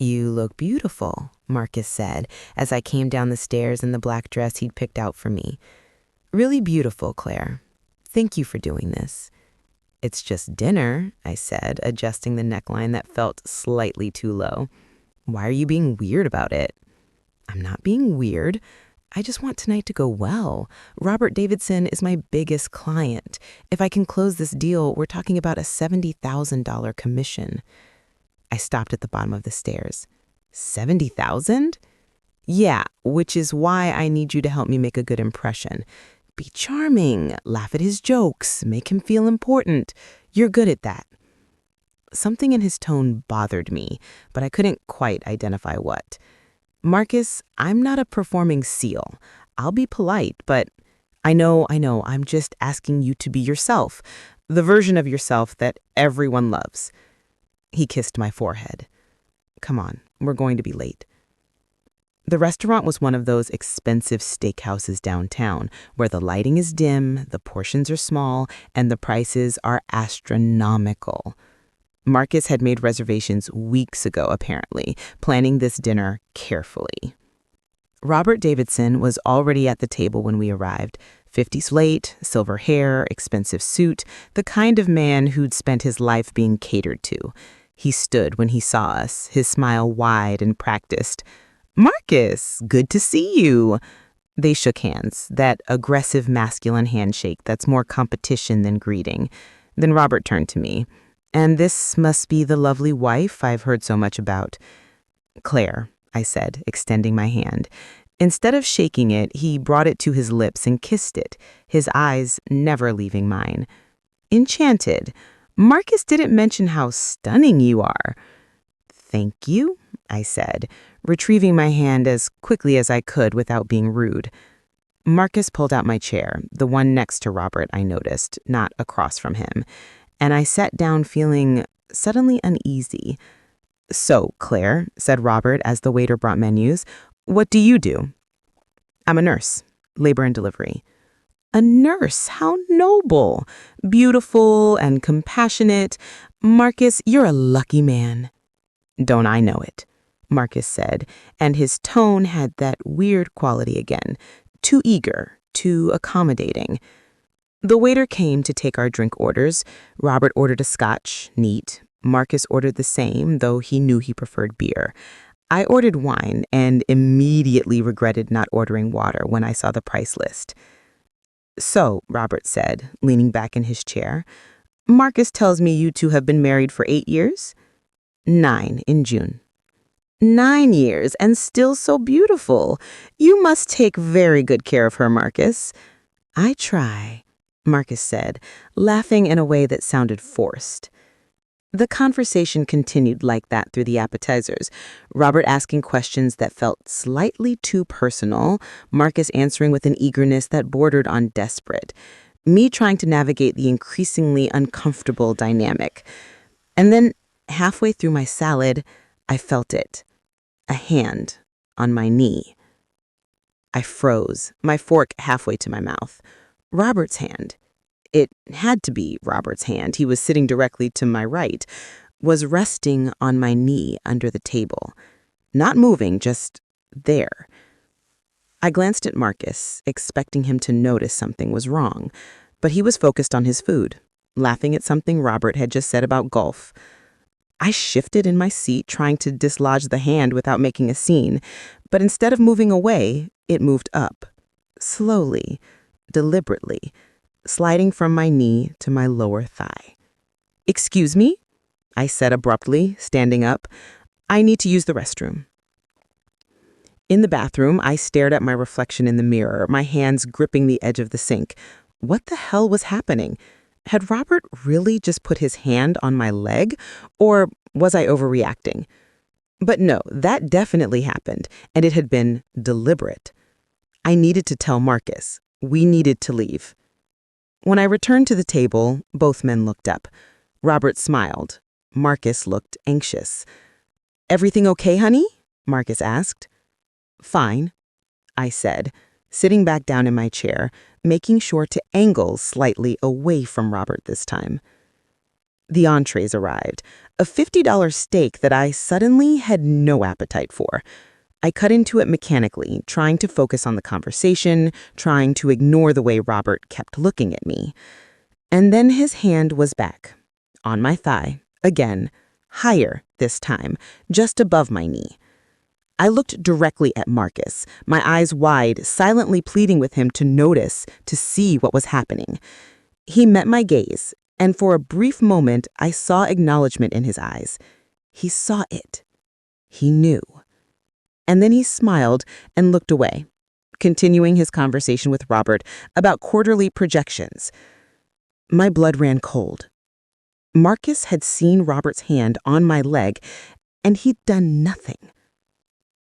You look beautiful, Marcus said as I came down the stairs in the black dress he'd picked out for me. Really beautiful, Claire. Thank you for doing this. It's just dinner, I said, adjusting the neckline that felt slightly too low. Why are you being weird about it? I'm not being weird. I just want tonight to go well. Robert Davidson is my biggest client. If I can close this deal, we're talking about a $70,000 commission. I stopped at the bottom of the stairs. 70,000? Yeah, which is why I need you to help me make a good impression. Be charming, laugh at his jokes, make him feel important. You're good at that. Something in his tone bothered me, but I couldn't quite identify what. Marcus, I'm not a performing seal. I'll be polite, but I know, I'm just asking you to be yourself, the version of yourself that everyone loves. He kissed my forehead. Come on, we're going to be late. The restaurant was one of those expensive steakhouses downtown, where the lighting is dim, the portions are small, and the prices are astronomical. Marcus had made reservations weeks ago, apparently, planning this dinner carefully. Robert Davidson was already at the table when we arrived. 50s late, silver hair, expensive suit, the kind of man who'd spent his life being catered to. He stood when he saw us, his smile wide and practiced. Marcus, good to see you. They shook hands, that aggressive masculine handshake that's more competition than greeting. Then Robert turned to me. And this must be the lovely wife I've heard so much about. Claire, I said, extending my hand. Instead of shaking it, he brought it to his lips and kissed it, his eyes never leaving mine. Enchanted. Marcus didn't mention how stunning you are. Thank you, I said, retrieving my hand as quickly as I could without being rude. Marcus pulled out my chair, the one next to Robert, I noticed, not across from him. And I sat down feeling suddenly uneasy. So, Claire, said Robert as the waiter brought menus, what do you do? I'm a nurse, labor and delivery. A nurse, how noble, beautiful and compassionate. Marcus, you're a lucky man. Don't I know it, Marcus said, and his tone had that weird quality again, too eager, too accommodating. The waiter came to take our drink orders. Robert ordered a scotch, neat. Marcus ordered the same, though he knew he preferred beer. I ordered wine and immediately regretted not ordering water when I saw the price list. So, Robert said, leaning back in his chair, Marcus tells me you two have been married for 8 years? 9 in June. 9 years and still so beautiful. You must take very good care of her, Marcus. I try, Marcus said, laughing in a way that sounded forced. The conversation continued like that through the appetizers, Robert asking questions that felt slightly too personal, Marcus answering with an eagerness that bordered on desperate, me trying to navigate the increasingly uncomfortable dynamic. And then, halfway through my salad, I felt it. A hand on my knee. I froze, my fork halfway to my mouth. Robert's hand. It had to be Robert's hand. He was sitting directly to my right, was resting on my knee under the table. Not moving, just there. I glanced at Marcus, expecting him to notice something was wrong, but he was focused on his food, laughing at something Robert had just said about golf. I shifted in my seat, trying to dislodge the hand without making a scene, but instead of moving away, it moved up, slowly, deliberately, sliding from my knee to my lower thigh. Excuse me, I said abruptly, standing up. I need to use the restroom. In the bathroom, I stared at my reflection in the mirror, my hands gripping the edge of the sink. What the hell was happening? Had Robert really just put his hand on my leg, or was I overreacting? But no, that definitely happened, and it had been deliberate. I needed to tell Marcus. We needed to leave. When I returned to the table, both men looked up. Robert smiled. Marcus looked anxious. Everything okay, honey? Marcus asked. Fine, I said, sitting back down in my chair, making sure to angle slightly away from Robert this time. The entrees arrived, a $50 steak that I suddenly had no appetite for. I cut into it mechanically, trying to focus on the conversation, trying to ignore the way Robert kept looking at me. And then his hand was back, on my thigh, again, higher this time, just above my knee. I looked directly at Marcus, my eyes wide, silently pleading with him to notice, to see what was happening. He met my gaze, and for a brief moment I saw acknowledgement in his eyes. He saw it. He knew. And then he smiled and looked away, continuing his conversation with Robert about quarterly projections. My blood ran cold. Marcus had seen Robert's hand on my leg, and he'd done nothing.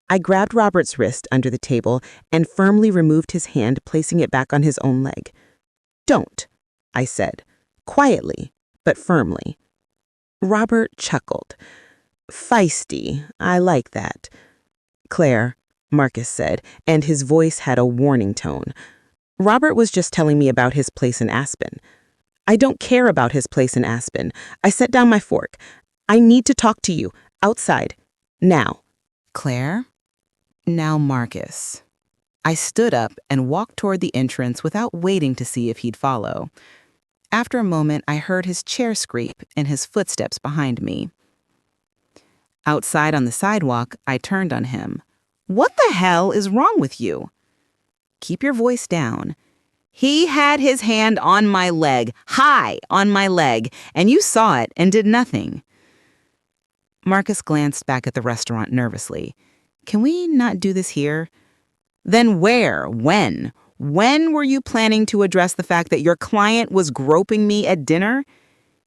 I grabbed Robert's wrist under the table and firmly removed his hand, placing it back on his own leg. "Don't," I said, quietly, but firmly. Robert chuckled. "Feisty, I like that." "Claire," Marcus said, and his voice had a warning tone. "Robert was just telling me about his place in Aspen." "I don't care about his place in Aspen." I set down my fork. "I need to talk to you, outside, now." "Claire?" "Now, Marcus." I stood up and walked toward the entrance without waiting to see if he'd follow. After a moment, I heard his chair scrape and his footsteps behind me. Outside on the sidewalk, I turned on him. "What the hell is wrong with you?" "Keep your voice down." "He had his hand on my leg, high on my leg, and you saw it and did nothing." Marcus glanced back at the restaurant nervously. "Can we not do this here?" "Then where? When? When were you planning to address the fact that your client was groping me at dinner?"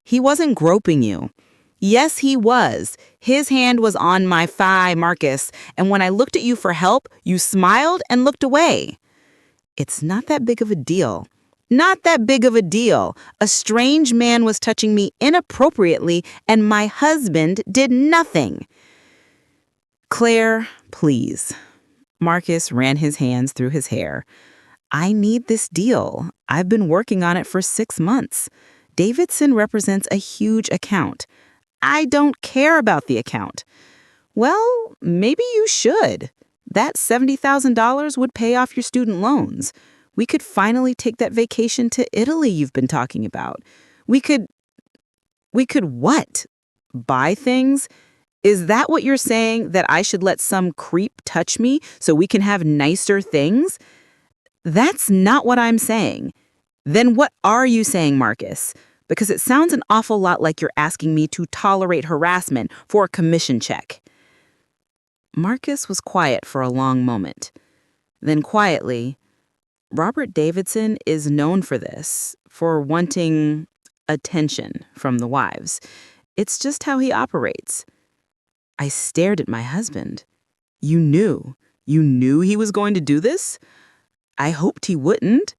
"He wasn't groping you." "Yes, he was. His hand was on my thigh, Marcus, and when I looked at you for help, you smiled and looked away." "It's not that big of a deal." "Not that big of a deal. A strange man was touching me inappropriately, and my husband did nothing." "Claire, please." Marcus ran his hands through his hair. "I need this deal. I've been working on it for 6 months. Davidson represents a huge account. I don't care about the account." "Well, maybe you should. That $70,000 would pay off your student loans. We could finally take that vacation to Italy you've been talking about. We could what? Buy things? Is that what you're saying, that I should let some creep touch me so we can have nicer things?" "That's not what I'm saying." "Then what are you saying, Marcus? Because it sounds an awful lot like you're asking me to tolerate harassment for a commission check." Marcus was quiet for a long moment. Then quietly, "Robert Davidson is known for this, for wanting attention from the wives. It's just how he operates." I stared at my husband. You knew he was going to do this?" "I hoped he wouldn't.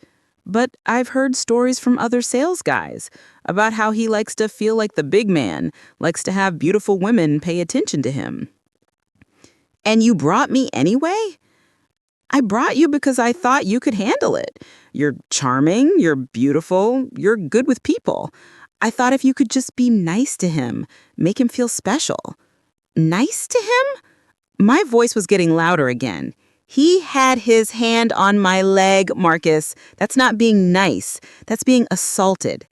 But I've heard stories from other sales guys about how he likes to feel like the big man, likes to have beautiful women pay attention to him." "And you brought me anyway?" "I brought you because I thought you could handle it. You're charming, you're beautiful, you're good with people. I thought if you could just be nice to him, make him feel special." "Nice to him?" My voice was getting louder again. "He had his hand on my leg, Marcus. That's not being nice. That's being assaulted."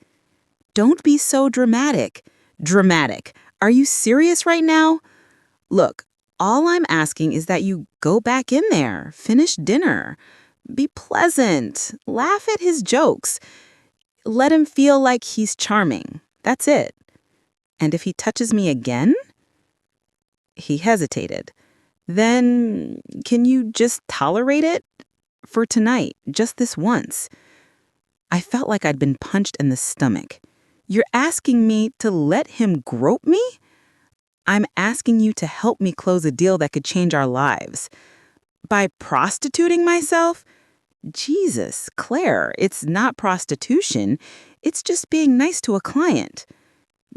"Don't be so dramatic." "Dramatic? Are you serious right now?" "Look, all I'm asking is that you go back in there, finish dinner. Be pleasant. Laugh at his jokes. Let him feel like he's charming. That's it. And if he touches me again?" He hesitated. "Then can you just tolerate it? For tonight, just this once." I felt like I'd been punched in the stomach. "You're asking me to let him grope me?" "I'm asking you to help me close a deal that could change our lives." "By prostituting myself?" "Jesus, Claire, it's not prostitution. It's just being nice to a client."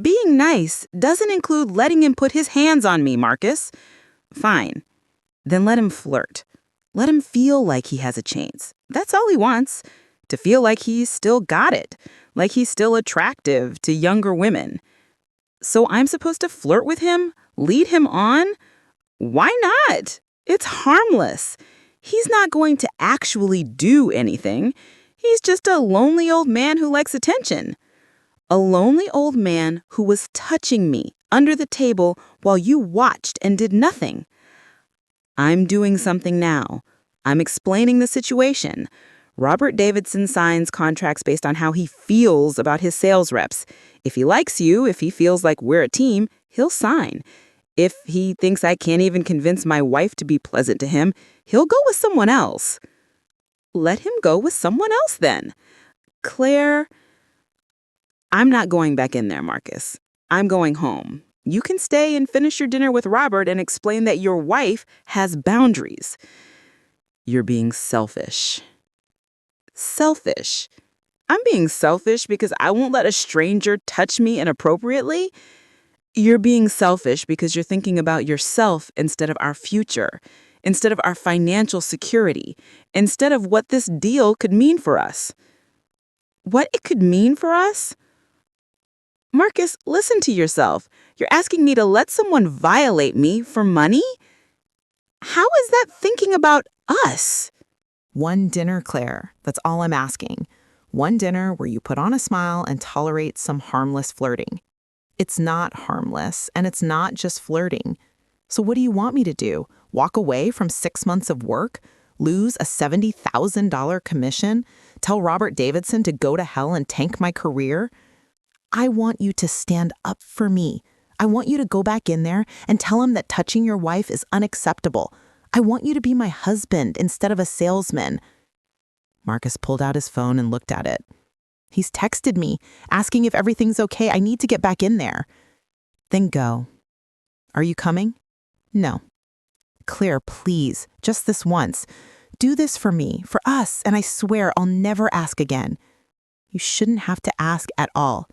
"Being nice doesn't include letting him put his hands on me, Marcus." "Fine. Then let him flirt. Let him feel like he has a chance. That's all he wants. To feel like he's still got it. Like he's still attractive to younger women. So I'm supposed to flirt with him? Lead him on? Why not? It's harmless. He's not going to actually do anything. He's just a lonely old man who likes attention. A lonely old man who was touching me under the table while you watched and did nothing. I'm doing something now. I'm explaining the situation. Robert Davidson signs contracts based on how he feels about his sales reps. If he likes you, if he feels like we're a team, he'll sign. If he thinks I can't even convince my wife to be pleasant to him, he'll go with someone else. Let him go with someone else then. Claire, I'm not going back in there, Marcus. I'm going home. You can stay and finish your dinner with Robert and explain that your wife has boundaries. You're being selfish. Selfish? I'm being selfish because I won't let a stranger touch me inappropriately? You're being selfish because you're thinking about yourself instead of our future, instead of our financial security, instead of what this deal could mean for us. What it could mean for us? Marcus, listen to yourself. You're asking me to let someone violate me for money? How is that thinking about us? One dinner, Claire. That's all I'm asking. One dinner where you put on a smile and tolerate some harmless flirting. It's not harmless, and it's not just flirting. So what do you want me to do? Walk away from 6 months of work? Lose a $70,000 commission? Tell Robert Davidson to go to hell and tank my career? I want you to stand up for me. I want you to go back in there and tell him that touching your wife is unacceptable. I want you to be my husband instead of a salesman. Marcus pulled out his phone and looked at it. He's texted me, asking if everything's okay. I need to get back in there. Then go. Are you coming? No. Claire, please, just this once. Do this for me, for us, and I swear I'll never ask again. You shouldn't have to ask at all.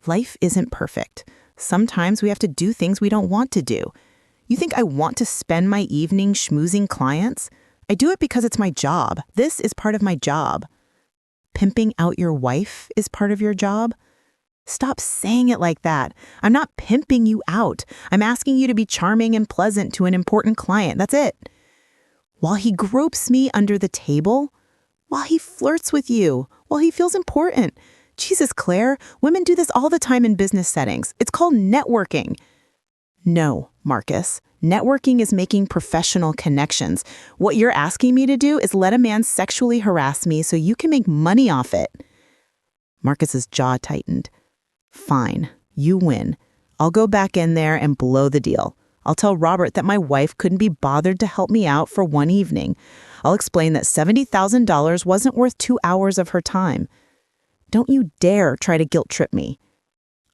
Life isn't perfect. Sometimes we have to do things we don't want to do. You think I want to spend my evening schmoozing clients? I do it because it's my job. This is part of my job. Pimping out your wife is part of your job? Stop saying it like that. I'm not pimping you out. I'm asking you to be charming and pleasant to an important client. That's it. While he gropes me under the table, while he flirts with you, while he feels important. Jesus, Claire, women do this all the time in business settings. It's called networking. No, Marcus. Networking is making professional connections. What you're asking me to do is let a man sexually harass me so you can make money off it. Marcus's jaw tightened. Fine, you win. I'll go back in there and blow the deal. I'll tell Robert that my wife couldn't be bothered to help me out for one evening. I'll explain that $70,000 wasn't worth 2 hours of her time. Don't you dare try to guilt trip me.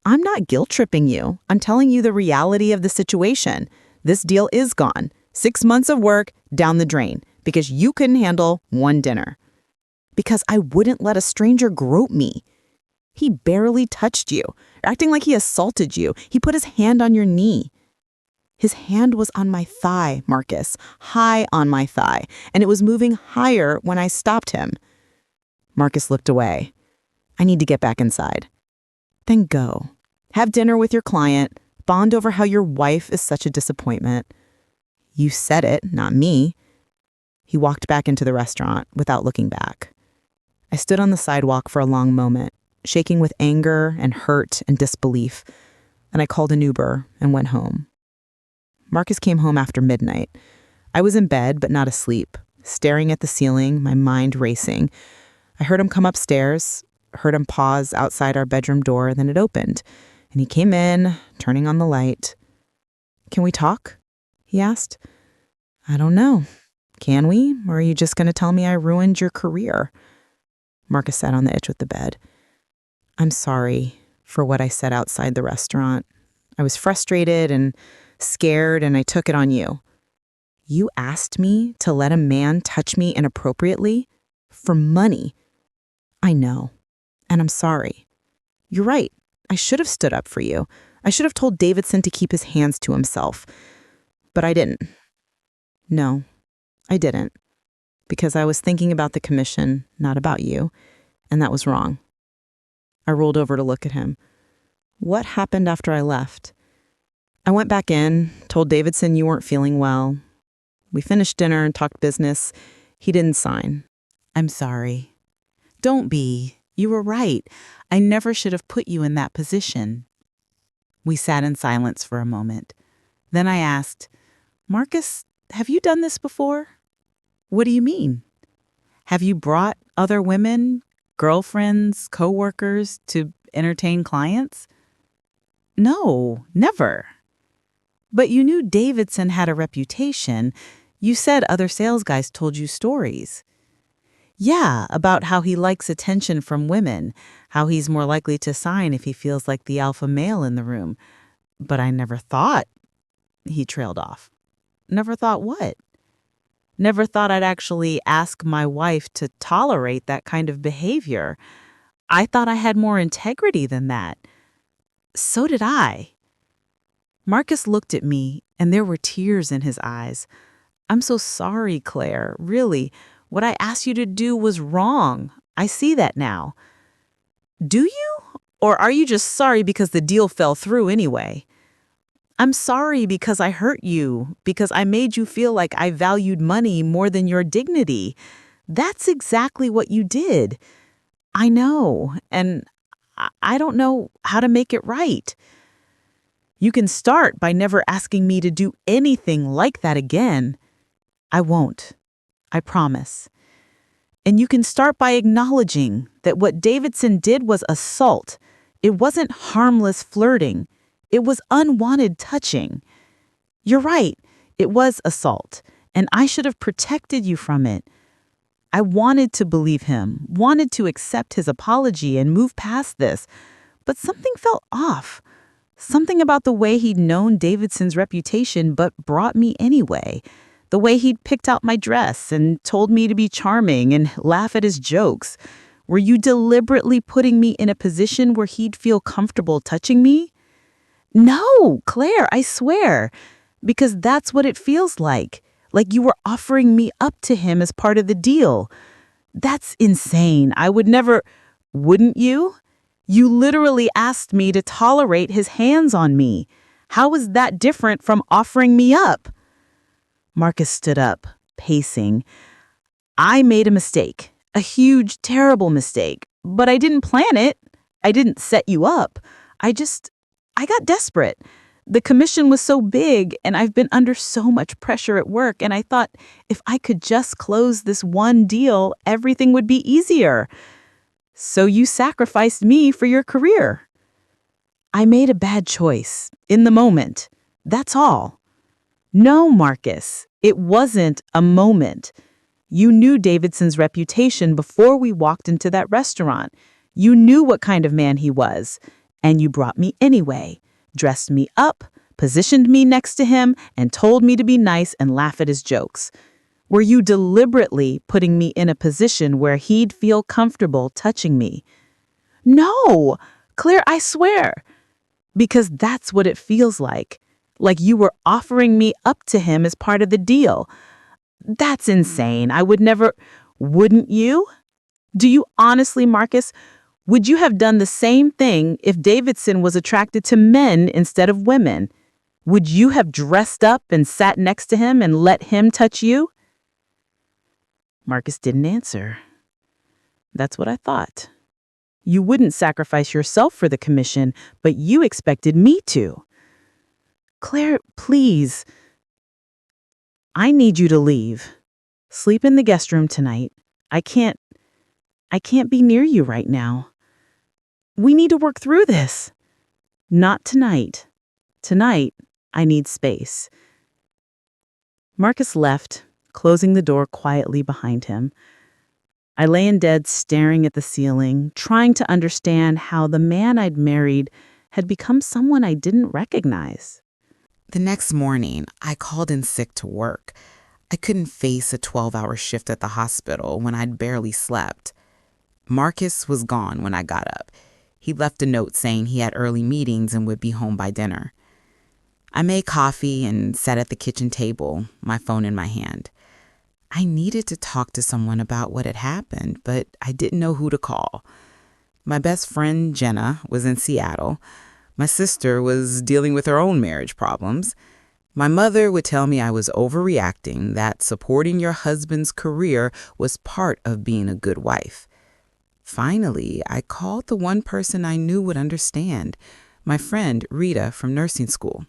I'm not guilt tripping you. I'm telling you the reality of the situation. This deal is gone. 6 months of work down the drain because you couldn't handle one dinner. Because I wouldn't let a stranger grope me. He barely touched you, acting like he assaulted you. He put his hand on your knee. His hand was on my thigh, Marcus, high on my thigh, and it was moving higher when I stopped him. Marcus looked away. I need to get back inside. Then go. Have dinner with your client. Bond over how your wife is such a disappointment. You said it, not me. He walked back into the restaurant without looking back. I stood on the sidewalk for a long moment, shaking with anger and hurt and disbelief, and I called an Uber and went home. Marcus came home after midnight. I was in bed, but not asleep, staring at the ceiling, my mind racing. I heard him come upstairs, heard him pause outside our bedroom door, then it opened, and he came in, turning on the light. Can we talk? He asked. I don't know. Can we? Or are you just going to tell me I ruined your career? Marcus sat on the edge of the bed. I'm sorry for what I said outside the restaurant. I was frustrated and scared, and I took it on you. You asked me to let a man touch me inappropriately for money. I know, and I'm sorry. You're right. I should have stood up for you. I should have told Davidson to keep his hands to himself. But I didn't. No, I didn't. Because I was thinking about the commission, not about you, and that was wrong. I rolled over to look at him. What happened after I left? I went back in, told Davidson you weren't feeling well. We finished dinner and talked business. He didn't sign. I'm sorry. Don't be. You were right. I never should have put you in that position. We sat in silence for a moment. Then I asked, Marcus, have you done this before? What do you mean? Have you brought other women, girlfriends, coworkers to entertain clients? No, never. But you knew Davidson had a reputation. You said other sales guys told you stories. Yeah, about how he likes attention from women, how he's more likely to sign if he feels like the alpha male in the room. But I never thought, he trailed off. Never thought what? Never thought I'd actually ask my wife to tolerate that kind of behavior. I thought I had more integrity than that. So did I. Marcus looked at me, and there were tears in his eyes. I'm so sorry, Claire. Really, what I asked you to do was wrong. I see that now. Do you? Or are you just sorry because the deal fell through anyway? I'm sorry because I hurt you, because I made you feel like I valued money more than your dignity. That's exactly what you did. I know, and I don't know how to make it right. You can start by never asking me to do anything like that again. I won't. I promise. And you can start by acknowledging that what Davidson did was assault. It wasn't harmless flirting. It was unwanted touching. You're right. It was assault, and I should have protected you from it. I wanted to believe him, wanted to accept his apology and move past this, but something felt off. Something about the way he'd known Davidson's reputation but brought me anyway. The way he'd picked out my dress and told me to be charming and laugh at his jokes. Were you deliberately putting me in a position where he'd feel comfortable touching me? No, Claire, I swear. Because that's what it feels like. Like you were offering me up to him as part of the deal. That's insane. I would never... Wouldn't you? You literally asked me to tolerate his hands on me. How is that different from offering me up? Marcus stood up, pacing. I made a mistake. A huge, terrible mistake. But I didn't plan it. I didn't set you up. I got desperate. The commission was so big, and I've been under so much pressure at work, and I thought if I could just close this one deal, everything would be easier. So you sacrificed me for your career. I made a bad choice, in the moment. That's all. No, Marcus, it wasn't a moment. You knew Davidson's reputation before we walked into that restaurant. You knew what kind of man he was. And you brought me anyway, dressed me up, positioned me next to him, and told me to be nice and laugh at his jokes. Were you deliberately putting me in a position where he'd feel comfortable touching me? No, Claire, I swear. Because that's what it feels like you were offering me up to him as part of the deal. That's insane. I would never... Wouldn't you? Do you honestly, Marcus... Would you have done the same thing if Davidson was attracted to men instead of women? Would you have dressed up and sat next to him and let him touch you? Marcus didn't answer. That's what I thought. You wouldn't sacrifice yourself for the commission, but you expected me to. Claire, please. I need you to leave. Sleep in the guest room tonight. I can't be near you right now. We need to work through this. Not tonight. Tonight, I need space. Marcus left, closing the door quietly behind him. I lay in bed staring at the ceiling, trying to understand how the man I'd married had become someone I didn't recognize. The next morning, I called in sick to work. I couldn't face a 12-hour shift at the hospital when I'd barely slept. Marcus was gone when I got up. He left a note saying he had early meetings and would be home by dinner. I made coffee and sat at the kitchen table, my phone in my hand. I needed to talk to someone about what had happened, but I didn't know who to call. My best friend, Jenna, was in Seattle, My sister was dealing with her own marriage problems. My mother would tell me I was overreacting, that supporting your husband's career was part of being a good wife. Finally, I called the one person I knew would understand, my friend Rita from nursing school.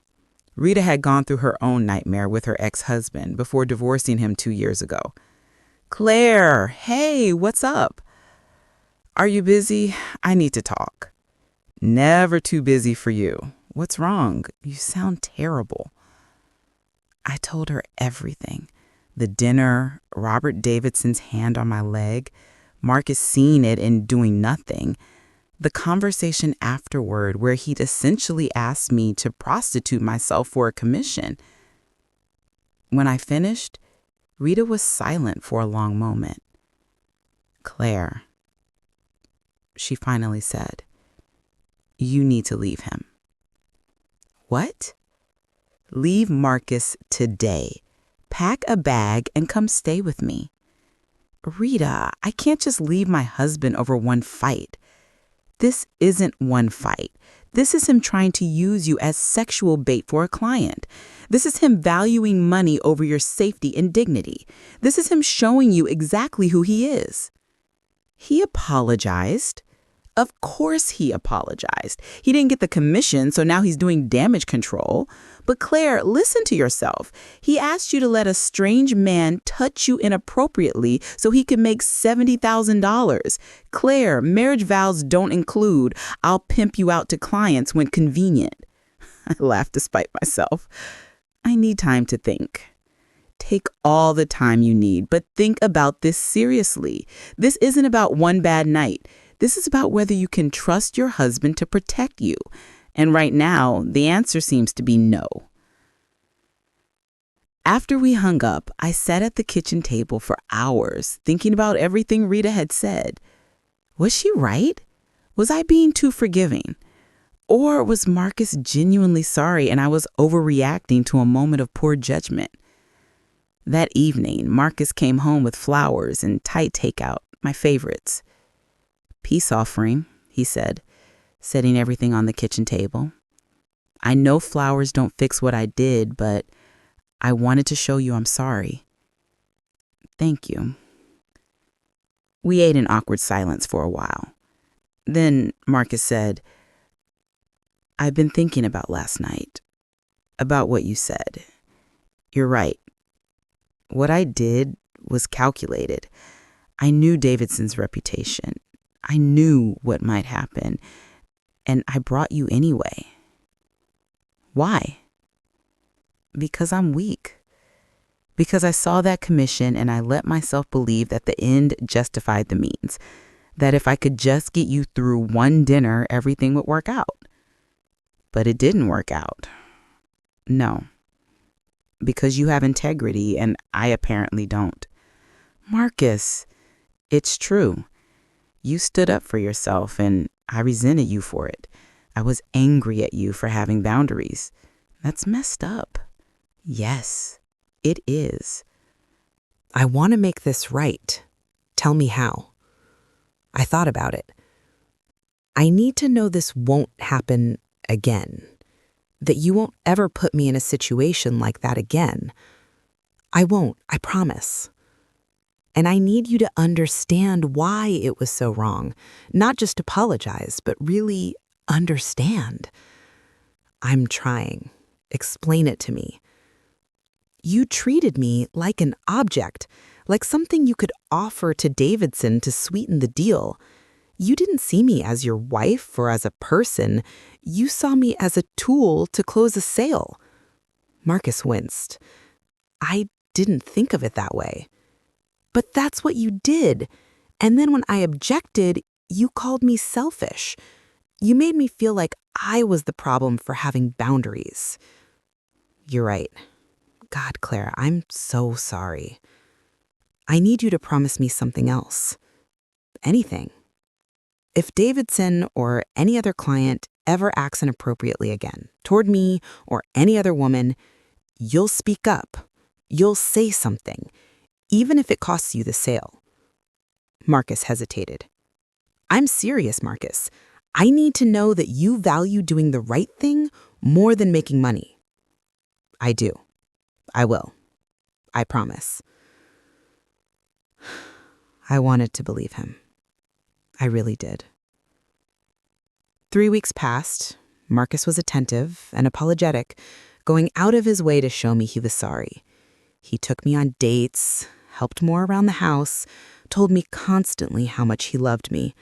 Rita had gone through her own nightmare with her ex-husband before divorcing him 2 years ago. "Claire, hey, what's up?" "Are you busy? I need to talk." "Never too busy for you. What's wrong? You sound terrible." I told her everything. The dinner, Robert Davidson's hand on my leg, Marcus seeing it and doing nothing. The conversation afterward where he'd essentially asked me to prostitute myself for a commission. When I finished, Rita was silent for a long moment. "Claire," she finally said, "you need to leave him." "What?" "Leave Marcus today. Pack a bag and come stay with me." "Rita, I can't just leave my husband over one fight." "This isn't one fight. This is him trying to use you as sexual bait for a client. This is him valuing money over your safety and dignity. This is him showing you exactly who he is." "He apologized." "Of course he apologized. He didn't get the commission, so now he's doing damage control. But Claire, listen to yourself. He asked you to let a strange man touch you inappropriately so he could make $70,000. Claire, marriage vows don't include, 'I'll pimp you out to clients when convenient.'" I laughed despite myself. "I need time to think." "Take all the time you need, but think about this seriously. This isn't about one bad night. This is about whether you can trust your husband to protect you. And right now, the answer seems to be no." After we hung up, I sat at the kitchen table for hours, thinking about everything Rita had said. Was she right? Was I being too forgiving? Or was Marcus genuinely sorry and I was overreacting to a moment of poor judgment? That evening, Marcus came home with flowers and tight takeout, my favorites. "Peace offering," he said, setting everything on the kitchen table. "I know flowers don't fix what I did, but I wanted to show you I'm sorry." "Thank you." We ate in awkward silence for a while. Then Marcus said, "I've been thinking about last night, about what you said. You're right. What I did was calculated. I knew Davidson's reputation. I knew what might happen, and I brought you anyway." "Why?" "Because I'm weak. Because I saw that commission and I let myself believe that the end justified the means, that if I could just get you through one dinner, everything would work out. But it didn't work out. No. Because you have integrity and I apparently don't." "Marcus, it's true. You stood up for yourself and I resented you for it. I was angry at you for having boundaries. That's messed up." "Yes, it is." "I want to make this right. Tell me how." I thought about it. "I need to know this won't happen again. That you won't ever put me in a situation like that again. I won't, I promise. And I need you to understand why it was so wrong. Not just apologize, but really understand." "I'm trying. Explain it to me." "You treated me like an object, like something you could offer to Davidson to sweeten the deal. You didn't see me as your wife or as a person. You saw me as a tool to close a sale." Marcus winced. "I didn't think of it that way." "But that's what you did. And then when I objected, you called me selfish. You made me feel like I was the problem for having boundaries." "You're right. God, Claire, I'm so sorry. I need you to promise me something else. Anything. If Davidson or any other client ever acts inappropriately again, toward me or any other woman, you'll speak up. You'll say something, even if it costs you the sale." Marcus hesitated. "I'm serious, Marcus. I need to know that you value doing the right thing more than making money. I do. I will. I promise. I wanted to believe him. I really did. 3 weeks passed. Marcus was attentive and apologetic, going out of his way to show me he was sorry. He took me on dates, helped more around the house, told me constantly how much he loved me.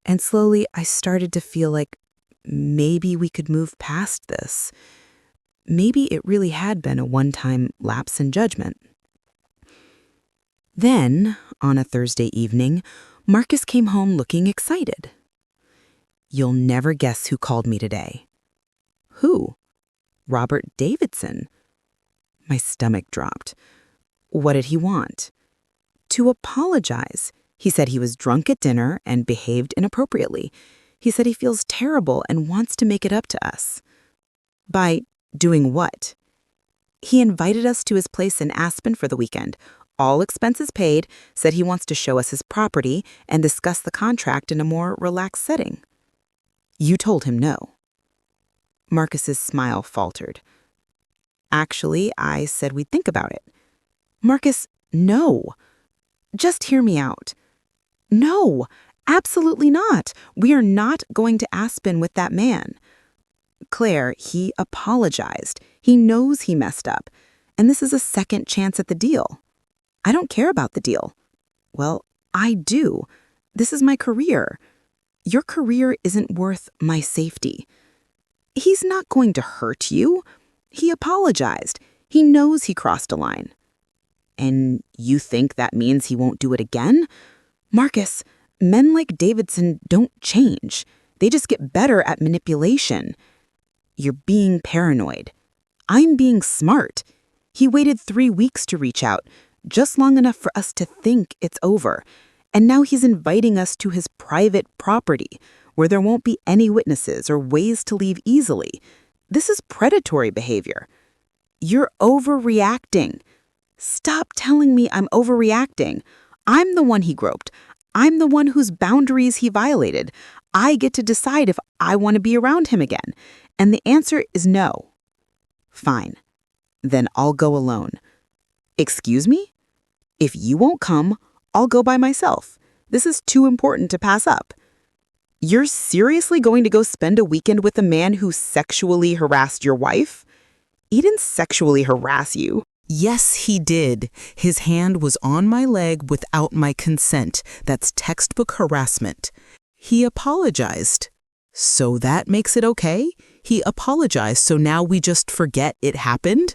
And slowly I started to feel like maybe we could move past this. Maybe it really had been a one-time lapse in judgment. Then, on a Thursday evening, Marcus came home looking excited. You'll never guess who called me today. Who? Robert Davidson. My stomach dropped. What did he want? To apologize. He said he was drunk at dinner and behaved inappropriately. He said he feels terrible and wants to make it up to us. By doing what? He invited us to his place in Aspen for the weekend, all expenses paid, said he wants to show us his property and discuss the contract in a more relaxed setting. You told him no. Marcus's smile faltered. Actually, I said we'd think about it. Marcus, no. Just hear me out. No, absolutely not. We are not going to Aspen with that man. Claire, he apologized. He knows he messed up. And this is a second chance at the deal. I don't care about the deal. Well, I do. This is my career. Your career isn't worth my safety. He's not going to hurt you. He apologized. He knows he crossed a line. And you think that means he won't do it again? Marcus, men like Davidson don't change. They just get better at manipulation. You're being paranoid. I'm being smart. He waited 3 weeks to reach out, just long enough for us to think it's over. And now he's inviting us to his private property, where there won't be any witnesses or ways to leave easily. This is predatory behavior. You're overreacting. Stop telling me I'm overreacting. I'm the one he groped. I'm the one whose boundaries he violated. I get to decide if I want to be around him again. And the answer is no. Fine. Then I'll go alone. Excuse me? If you won't come, I'll go by myself. This is too important to pass up. You're seriously going to go spend a weekend with a man who sexually harassed your wife? He didn't sexually harass you. Yes, he did. His hand was on my leg without my consent. That's textbook harassment. He apologized. So that makes it okay? He apologized, so now we just forget it happened?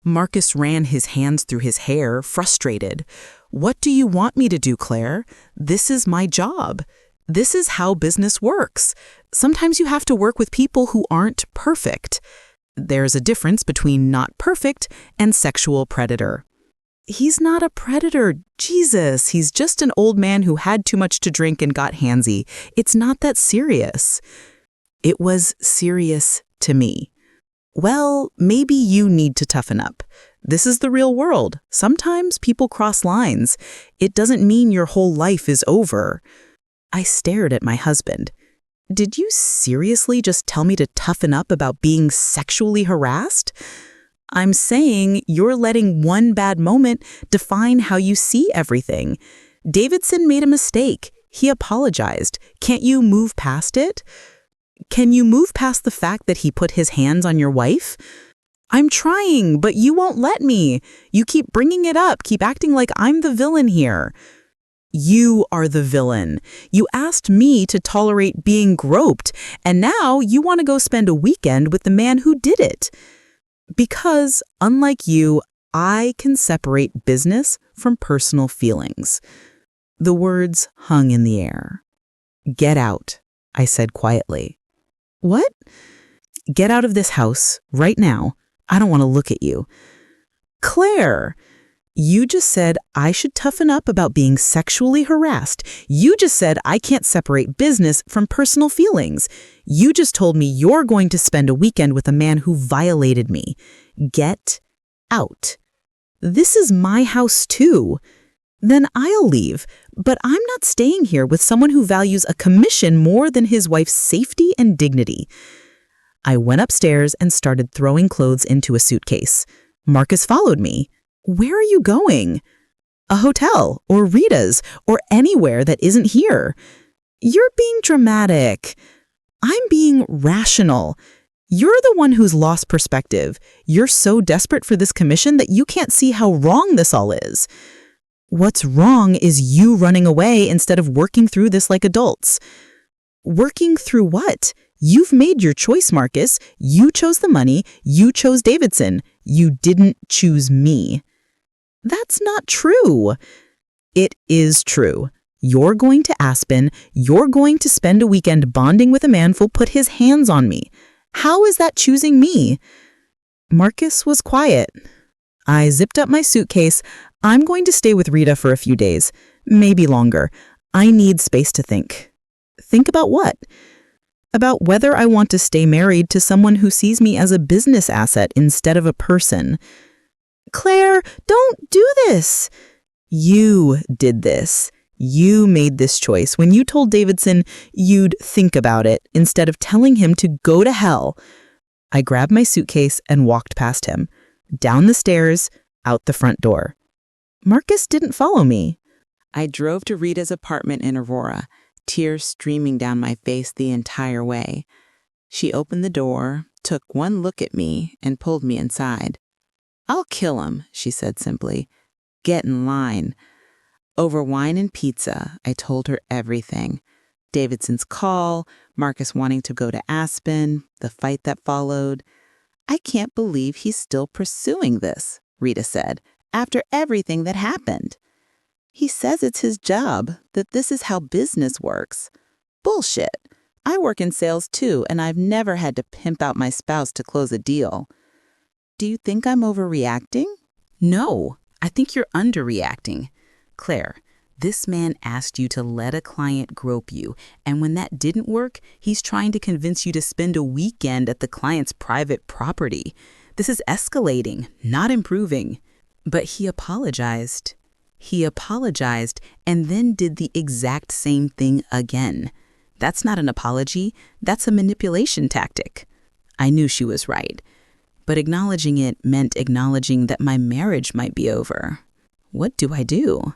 Marcus ran his hands through his hair, frustrated. What do you want me to do, Claire? This is my job. This is how business works. Sometimes you have to work with people who aren't perfect. There's a difference between not perfect and sexual predator. He's not a predator. Jesus, he's just an old man who had too much to drink and got handsy. It's not that serious. It was serious to me. Well, maybe you need to toughen up. This is the real world. Sometimes people cross lines. It doesn't mean your whole life is over. I stared at my husband. Did you seriously just tell me to toughen up about being sexually harassed? I'm saying you're letting one bad moment define how you see everything. Davidson made a mistake. He apologized. Can't you move past it? Can you move past the fact that he put his hands on your wife? I'm trying, but you won't let me. You keep bringing it up, keep acting like I'm the villain here. You are the villain. You asked me to tolerate being groped, and now you want to go spend a weekend with the man who did it. Because, unlike you, I can separate business from personal feelings. The words hung in the air. Get out, I said quietly. What? Get out of this house right now. I don't want to look at you. Claire, you just said I should toughen up about being sexually harassed. You just said I can't separate business from personal feelings. You just told me you're going to spend a weekend with a man who violated me. Get out. This is my house too. Then I'll leave. But I'm not staying here with someone who values a commission more than his wife's safety and dignity. I went upstairs and started throwing clothes into a suitcase. Marcus followed me. Where are you going? A hotel, or Rita's, or anywhere that isn't here. You're being dramatic. I'm being rational. You're the one who's lost perspective. You're so desperate for this commission that you can't see how wrong this all is. What's wrong is you running away instead of working through this like adults. Working through what? You've made your choice, Marcus. You chose the money. You chose Davidson. You didn't choose me. That's not true. It is true. You're going to Aspen. You're going to spend a weekend bonding with a man who'll put his hands on me. How is that choosing me? Marcus was quiet. I zipped up my suitcase. I'm going to stay with Rita for a few days, maybe longer. I need space to think. Think about what? About whether I want to stay married to someone who sees me as a business asset instead of a person. Claire, don't do this. You did this. You made this choice when you told Davidson you'd think about it instead of telling him to go to hell. I grabbed my suitcase and walked past him, down the stairs, out the front door. Marcus didn't follow me. I drove to Rita's apartment in Aurora, tears streaming down my face the entire way. She opened the door, took one look at me, and pulled me inside. "I'll kill him," she said simply. "Get in line." Over wine and pizza, I told her everything. Davidson's call, Marcus wanting to go to Aspen, the fight that followed. "I can't believe he's still pursuing this," Rita said, "after everything that happened. He says it's his job, that this is how business works. Bullshit. I work in sales too, and I've never had to pimp out my spouse to close a deal." "Do you think I'm overreacting?" No, I think you're underreacting. Claire, this man asked you to let a client grope you, and when that didn't work, he's trying to convince you to spend a weekend at the client's private property. This is escalating, not improving. But he apologized. He apologized and then did the exact same thing again. That's not an apology, that's a manipulation tactic. I knew she was right. But acknowledging it meant acknowledging that my marriage might be over. What do I do?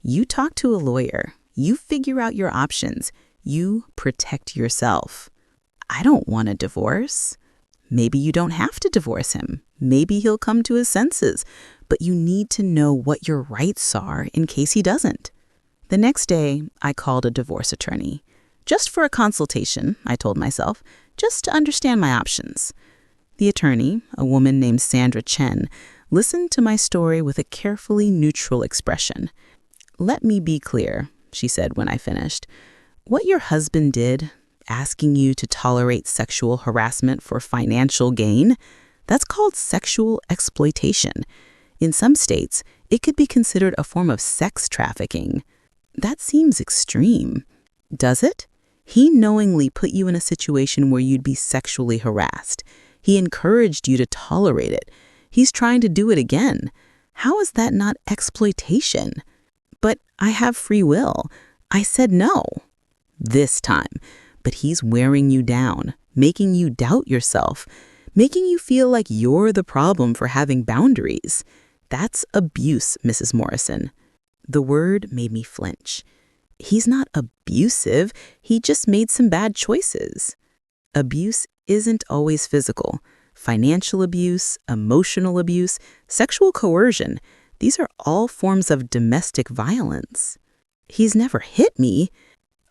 You talk to a lawyer. You figure out your options. You protect yourself. I don't want a divorce. Maybe you don't have to divorce him. Maybe he'll come to his senses. But you need to know what your rights are in case he doesn't. The next day, I called a divorce attorney. Just for a consultation, I told myself, just to understand my options. The attorney, a woman named Sandra Chen, listened to my story with a carefully neutral expression. "Let me be clear," she said when I finished. "What your husband did, asking you to tolerate sexual harassment for financial gain, that's called sexual exploitation. In some states, it could be considered a form of sex trafficking. That seems extreme. Does it? He knowingly put you in a situation where you'd be sexually harassed. He encouraged you to tolerate it. He's trying to do it again. How is that not exploitation? But I have free will. I said no. This time. But he's wearing you down, making you doubt yourself, making you feel like you're the problem for having boundaries. That's abuse, Mrs. Morrison." The word made me flinch. He's not abusive. He just made some bad choices. Abuse isn't always physical. Financial abuse, emotional abuse, sexual coercion, these are all forms of domestic violence. He's never hit me.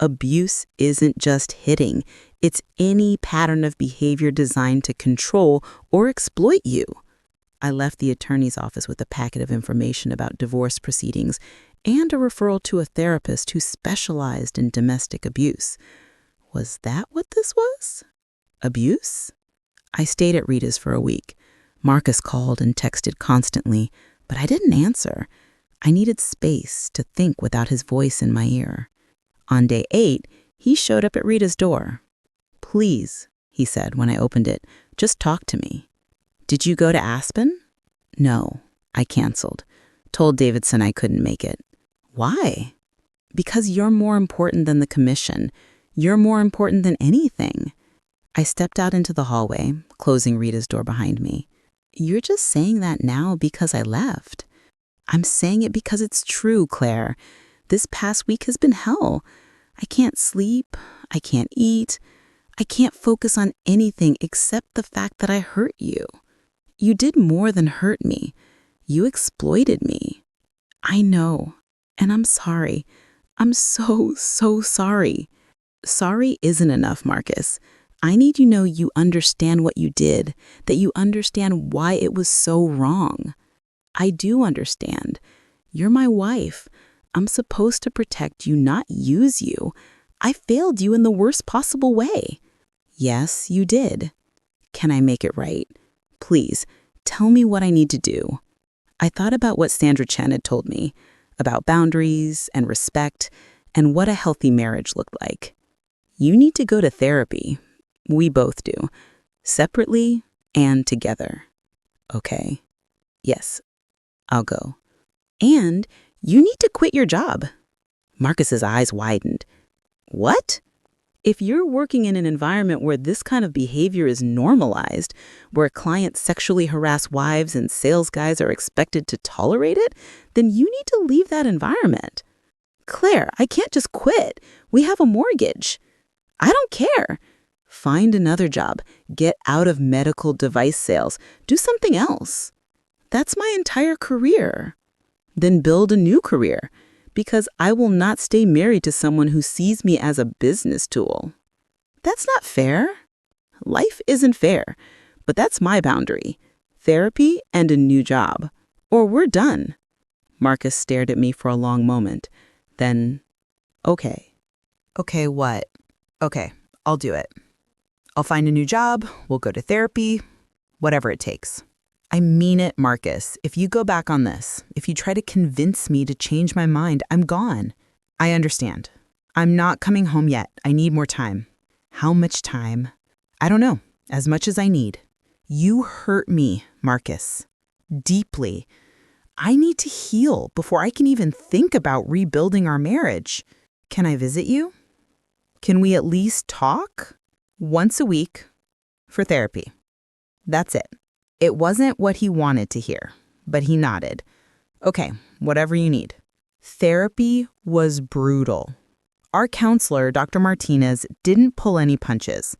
Abuse isn't just hitting. It's any pattern of behavior designed to control or exploit you. I left the attorney's office with a packet of information about divorce proceedings and a referral to a therapist who specialized in domestic abuse. Was that what this was? Abuse? I stayed at Rita's for a week. Marcus called and texted constantly, but I didn't answer. I needed space to think without his voice in my ear. On day 8, he showed up at Rita's door. "Please," he said when I opened it, "just talk to me." "Did you go to Aspen?" "No," I canceled. Told Davidson I couldn't make it. "Why?" Because you're more important than the commission. You're more important than anything. I stepped out into the hallway, closing Rita's door behind me. You're just saying that now because I left. I'm saying it because it's true, Claire. This past week has been hell. I can't sleep. I can't eat. I can't focus on anything except the fact that I hurt you. You did more than hurt me. You exploited me. I know, and I'm sorry. I'm so sorry. Sorry isn't enough, Marcus. I need you to know you understand what you did, that you understand why it was so wrong. I do understand. You're my wife. I'm supposed to protect you, not use you. I failed you in the worst possible way. Yes, you did. Can I make it right? Please, tell me what I need to do. I thought about what Sandra Chen had told me, about boundaries and respect, and what a healthy marriage looked like. You need to go to therapy. We both do. Separately and together. Okay. Yes, I'll go. And you need to quit your job. Marcus's eyes widened. What? If you're working in an environment where this kind of behavior is normalized, where clients sexually harass wives and sales guys are expected to tolerate it, then you need to leave that environment. Claire, I can't just quit. We have a mortgage. I don't care. Find another job. Get out of medical device sales. Do something else. That's my entire career. Then build a new career, because I will not stay married to someone who sees me as a business tool. That's not fair. Life isn't fair, but that's my boundary. Therapy and a new job, or we're done. Marcus stared at me for a long moment. Then, okay. Okay, what? Okay, I'll do it. I'll find a new job, we'll go to therapy, whatever it takes. I mean it, Marcus. If you go back on this, if you try to convince me to change my mind, I'm gone. I understand. I'm not coming home yet. I need more time. How much time? I don't know. As much as I need. You hurt me, Marcus. Deeply. I need to heal before I can even think about rebuilding our marriage. Can I visit you? Can we at least talk? Once a week for therapy. That's it. It wasn't what he wanted to hear, but he nodded. Okay, whatever you need. Therapy was brutal. Our counselor, Dr. Martinez, didn't pull any punches.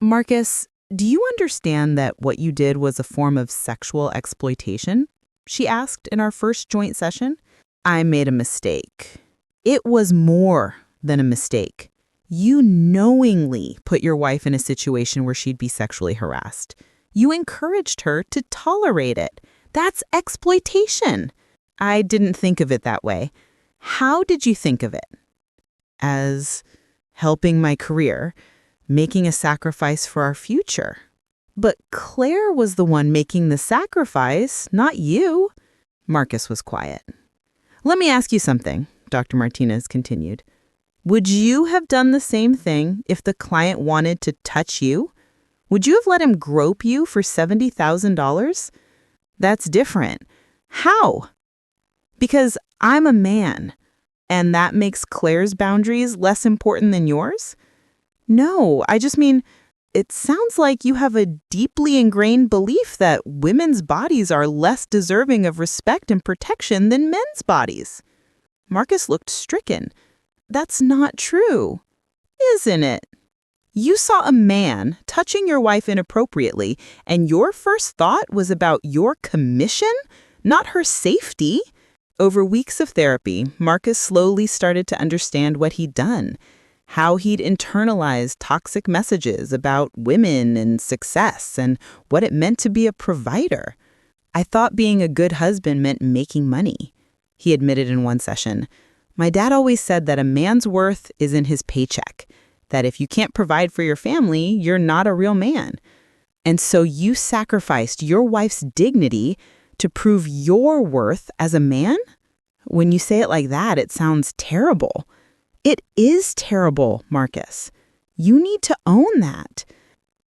Marcus, do you understand that what you did was a form of sexual exploitation? She asked in our first joint session. I made a mistake. It was more than a mistake. You knowingly put your wife in a situation where she'd be sexually harassed. You encouraged her to tolerate it. That's exploitation. I didn't think of it that way. How did you think of it? As helping my career, making a sacrifice for our future. But Claire was the one making the sacrifice, not you. Marcus was quiet. Let me ask you something, Dr. Martinez continued. Would you have done the same thing if the client wanted to touch you? Would you have let him grope you for $70,000? That's different. How? Because I'm a man, and that makes Claire's boundaries less important than yours? No, I just mean, it sounds like you have a deeply ingrained belief that women's bodies are less deserving of respect and protection than men's bodies. Marcus looked stricken. That's not true, isn't it? You saw a man touching your wife inappropriately, and your first thought was about your commission, not her safety. Over weeks of therapy, Marcus slowly started to understand what he'd done, how he'd internalized toxic messages about women and success and what it meant to be a provider. I thought being a good husband meant making money, he admitted in one session. My dad always said that a man's worth is in his paycheck, that if you can't provide for your family, you're not a real man. And so you sacrificed your wife's dignity to prove your worth as a man? When you say it like that, it sounds terrible. It is terrible, Marcus. You need to own that.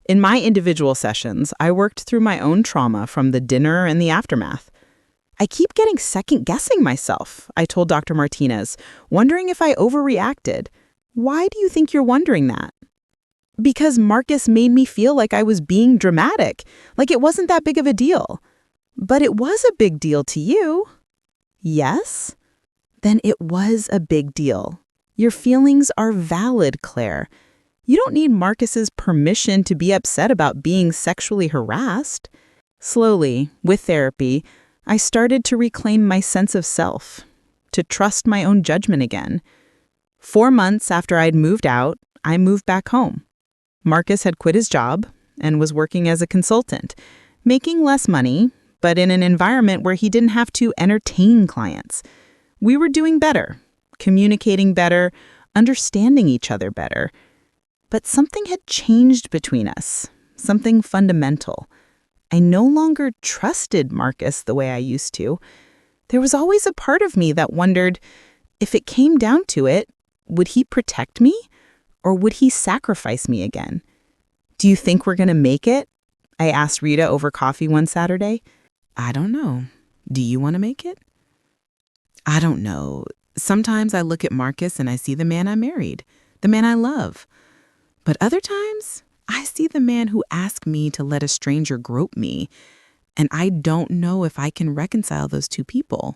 In my individual sessions, I worked through my own trauma from the dinner and the aftermath. I keep getting second-guessing myself, I told Dr. Martinez, wondering if I overreacted. Why do you think you're wondering that? Because Marcus made me feel like I was being dramatic, like it wasn't that big of a deal. But it was a big deal to you. Yes? Then it was a big deal. Your feelings are valid, Claire. You don't need Marcus's permission to be upset about being sexually harassed. Slowly, with therapy, I started to reclaim my sense of self, to trust my own judgment again. 4 months after I'd moved out, I moved back home. Marcus had quit his job and was working as a consultant, making less money, but in an environment where he didn't have to entertain clients. We were doing better, communicating better, understanding each other better. But something had changed between us, something fundamental. I no longer trusted Marcus the way I used to. There was always a part of me that wondered, if it came down to it, would he protect me or would he sacrifice me again? Do you think we're going to make it? I asked Rita over coffee one Saturday. I don't know. Do you want to make it? I don't know. Sometimes I look at Marcus and I see the man I married, the man I love. But other times, I see the man who asked me to let a stranger grope me, and I don't know if I can reconcile those two people.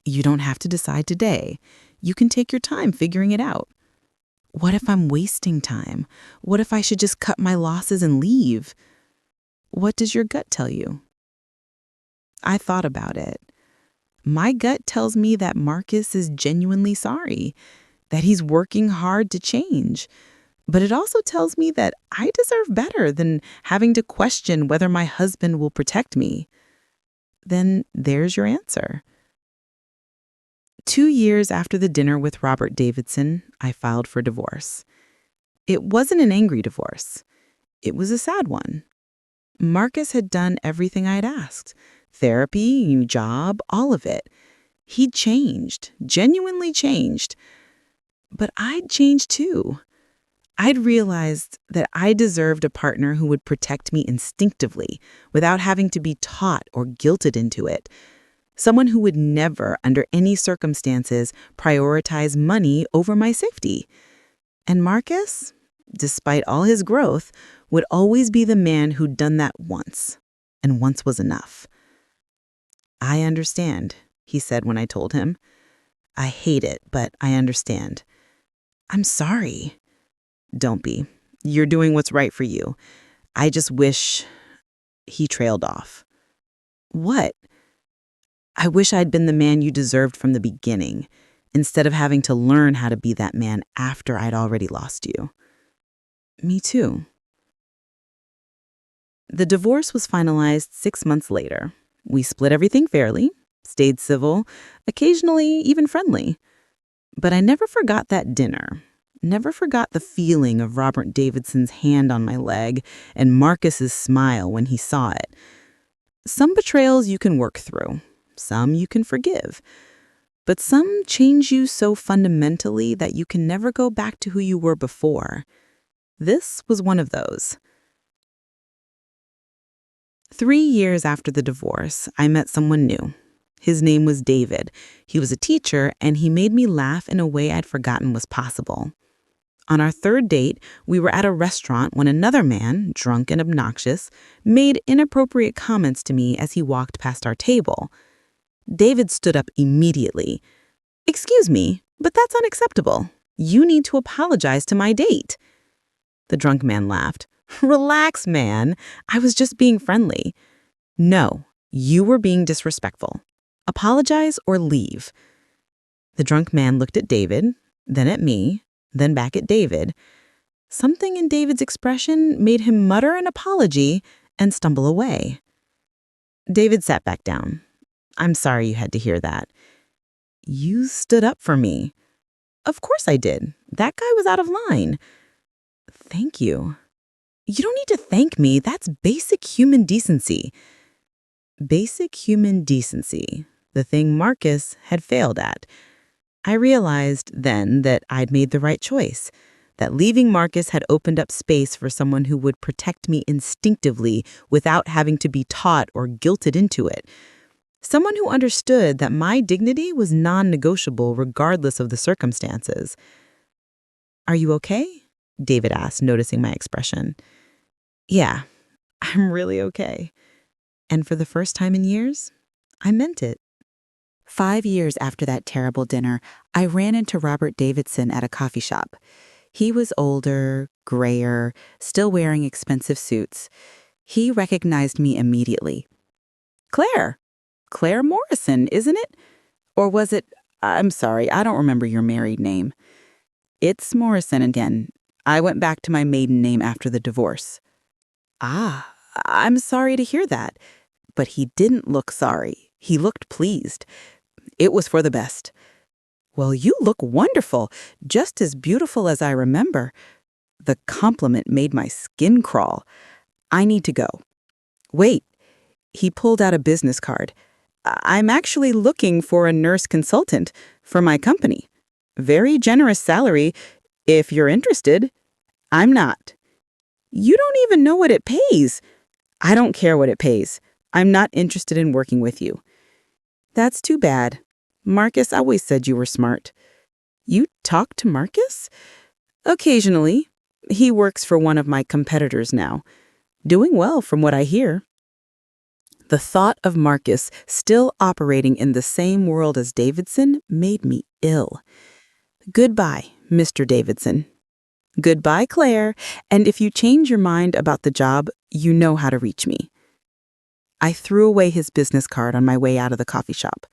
You don't have to decide today. You can take your time figuring it out. What if I'm wasting time? What if I should just cut my losses and leave? What does your gut tell you? I thought about it. My gut tells me that Marcus is genuinely sorry, that he's working hard to change. But it also tells me that I deserve better than having to question whether my husband will protect me. Then there's your answer. 2 years after the dinner with Robert Davidson, I filed for divorce. It wasn't an angry divorce. It was a sad one. Marcus had done everything I'd asked. Therapy, new job, all of it. He'd changed, genuinely changed. But I'd changed too. I'd realized that I deserved a partner who would protect me instinctively without having to be taught or guilted into it. Someone who would never, under any circumstances, prioritize money over my safety. And Marcus, despite all his growth, would always be the man who'd done that once, and once was enough. I understand, he said when I told him. I hate it, but I understand. I'm sorry. Don't be. You're doing what's right for you. I just wish... He trailed off. What? I wish I'd been the man you deserved from the beginning, instead of having to learn how to be that man after I'd already lost you. Me too. The divorce was finalized 6 months later. We split everything fairly, stayed civil, occasionally even friendly. But I never forgot that dinner. Never forgot the feeling of Robert Davidson's hand on my leg and Marcus's smile when he saw it. Some betrayals you can work through. Some you can forgive. But some change you so fundamentally that you can never go back to who you were before. This was one of those. 3 years after the divorce, I met someone new. His name was David. He was a teacher, and he made me laugh in a way I'd forgotten was possible. On our 3rd date, we were at a restaurant when another man, drunk and obnoxious, made inappropriate comments to me as he walked past our table. David stood up immediately. "Excuse me, but that's unacceptable. You need to apologize to my date." The drunk man laughed. "Relax, man. I was just being friendly." "No, you were being disrespectful. Apologize or leave." The drunk man looked at David, then at me, then back at David. Something in David's expression made him mutter an apology and stumble away. David sat back down. "I'm sorry you had to hear that." "You stood up for me." "Of course I did. That guy was out of line." "Thank you." "You don't need to thank me. That's basic human decency." Basic human decency, the thing Marcus had failed at. I realized then that I'd made the right choice, that leaving Marcus had opened up space for someone who would protect me instinctively without having to be taught or guilted into it. Someone who understood that my dignity was non-negotiable regardless of the circumstances. "Are you okay?" David asked, noticing my expression. "Yeah, I'm really okay." And for the first time in years, I meant it. 5 years after that terrible dinner, I ran into Robert Davidson at a coffee shop. He was older, grayer, still wearing expensive suits. He recognized me immediately. "Claire! Claire Morrison, isn't it? Or was it— I'm sorry, I don't remember your married name." "It's Morrison again. I went back to my maiden name after the divorce." "Ah, I'm sorry to hear that." But he didn't look sorry. He looked pleased. "It was for the best." "Well, you look wonderful, just as beautiful as I remember." The compliment made my skin crawl. "I need to go." "Wait." He pulled out a business card. "I'm actually looking for a nurse consultant for my company. Very generous salary, if you're interested." "I'm not." "You don't even know what it pays." "I don't care what it pays. I'm not interested in working with you." "That's too bad. Marcus always said you were smart." "You talk to Marcus?" "Occasionally. He works for one of my competitors now. Doing well from what I hear." The thought of Marcus still operating in the same world as Davidson made me ill. "Goodbye, Mr. Davidson." "Goodbye, Claire. And if you change your mind about the job, you know how to reach me." I threw away his business card on my way out of the coffee shop.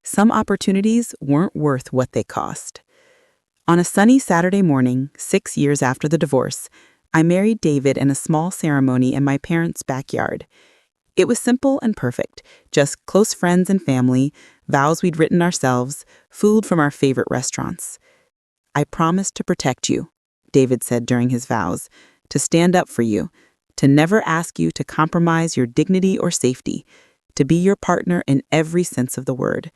Some opportunities weren't worth what they cost. On a sunny Saturday morning, 6 years after the divorce, I married David in a small ceremony in my parents' backyard. It was simple and perfect, just close friends and family, vows we'd written ourselves, food from our favorite restaurants. "I promise to protect you," David said during his vows, "to stand up for you, to never ask you to compromise your dignity or safety, to be your partner in every sense of the word.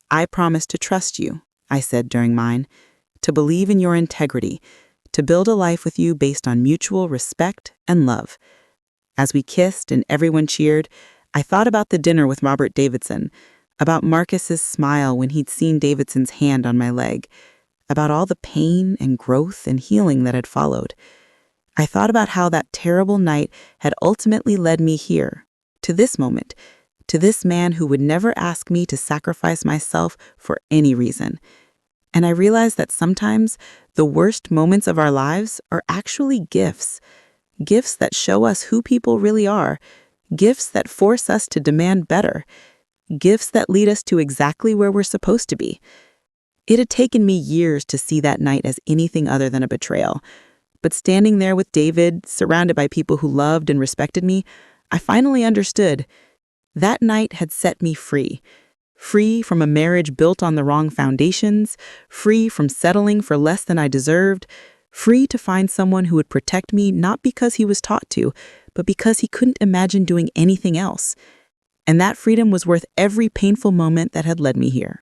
I promise to trust you," I said during mine, "to believe in your integrity, to build a life with you based on mutual respect and love." As we kissed and everyone cheered, I thought about the dinner with Robert Davidson, about Marcus's smile when he'd seen Davidson's hand on my leg, about all the pain and growth and healing that had followed. I thought about how that terrible night had ultimately led me here, to this moment, to this man who would never ask me to sacrifice myself for any reason. And I realized that sometimes the worst moments of our lives are actually gifts. Gifts that show us who people really are. Gifts that force us to demand better. Gifts that lead us to exactly where we're supposed to be. It had taken me years to see that night as anything other than a betrayal. But standing there with David, surrounded by people who loved and respected me, I finally understood. That night had set me free. Free from a marriage built on the wrong foundations, free from settling for less than I deserved, free to find someone who would protect me not because he was taught to, but because he couldn't imagine doing anything else. And that freedom was worth every painful moment that had led me here.